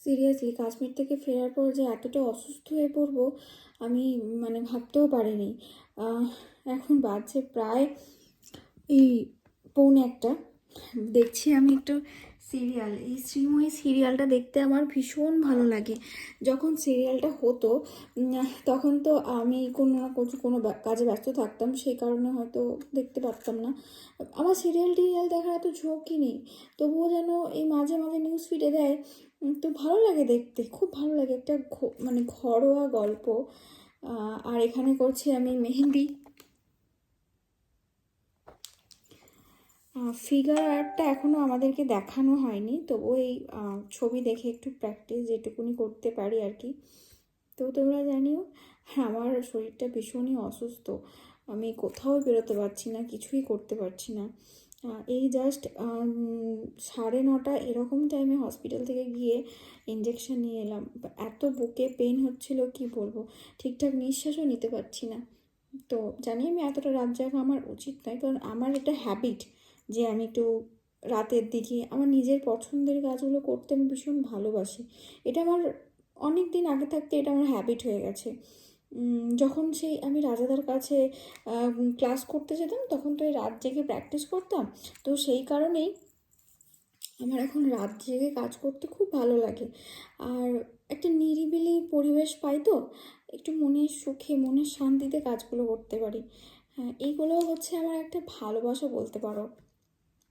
Seriously Kashmir থেকে ফেরার পর যে এতটা অসুস্থ হয়ে পড়বো আমি মানে ভাবতেও পারিনি। এখন বাজছে প্রায় এই 1:45। দেখছি আমি একটু সিরিয়াল, এই শ্রীময়ী সিরিয়ালটা দেখতে আমার ভীষণ ভালো লাগে। যখন সিরিয়ালটা হতো তখন তো আমি কোনো না কোনো কাজে ব্যস্ত থাকতাম, সেই কারণে হয়তো দেখতে পারতাম না। আমার সিরিয়াল টিরিয়াল দেখার এত ঝোঁকই নেই, তবুও যেন এই মাঝে মাঝে নিউজ ফিডে দেয়, তো ভালো লাগে দেখতে, খুব ভালো লাগে। একটা মানে ঘরোয়া গল্প। আর এখানে করছি আমি মেহেন্দি। ফিগার আর্টটা এখনও আমাদেরকে দেখানো হয়নি, তবু এই ছবি দেখে একটু প্র্যাকটিস যেটুকুনি করতে পারি আর কি। তো তোমরা জানিও, আমার শরীরটা ভীষণই অসুস্থ, আমি কোথাও বেরোতে পারছি না, কিছুই করতে পারছি না। এই জাস্ট 9:30 এরকম টাইমে হসপিটাল থেকে গিয়ে ইঞ্জেকশন নিয়ে এলাম। এত বুকে পেন হচ্ছিল কি বলবো, ঠিকঠাক নিঃশ্বাসও নিতে পারছি না। তো জানি আমি এতটা রাত জাগা আমার উচিত নয়, কারণ আমার এটা হ্যাবিট যে আমি একটু রাতের দিকে আমার নিজের পছন্দের কাজগুলো করতে আমি ভীষণ ভালোবাসি। এটা আমার অনেক দিন আগে থাকতে এটা আমার হ্যাবিট হয়ে গেছে। যখন সেই আমি রাজাদার কাছে ক্লাস করতে যেতাম তখন তো এই রাত জেগে প্র্যাকটিস করতাম, তো সেই কারণেই আমার এখন রাত জেগে কাজ করতে খুব ভালো লাগে। আর একটা নিরিবিলি পরিবেশ পাই, তো একটু মনের সুখে মনের শান্তিতে কাজগুলো করতে পারি। হ্যাঁ, এইগুলো হচ্ছে আমার একটা ভালোবাসা বলতে পারো।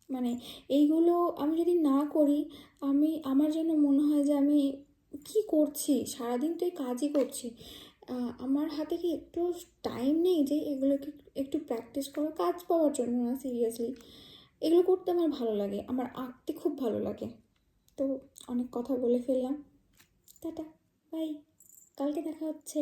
মানে এইগুলো আমি যদি না করি, আমার যেন মনে হয় যে আমি কি করছি, সারাদিন তো এই কাজই করছি। আমার হাতে কি একটু টাইম নেই যে এগুলোকে একটু প্র্যাকটিস করা, কাজ পাওয়ার জন্য না, সিরিয়াসলি এগুলো করতে আমার ভালো লাগে, আমার আঁকতে খুব ভালো লাগে। তো অনেক কথা বলে ফেললাম, টাটা, বাই, কালকে দেখা হচ্ছে।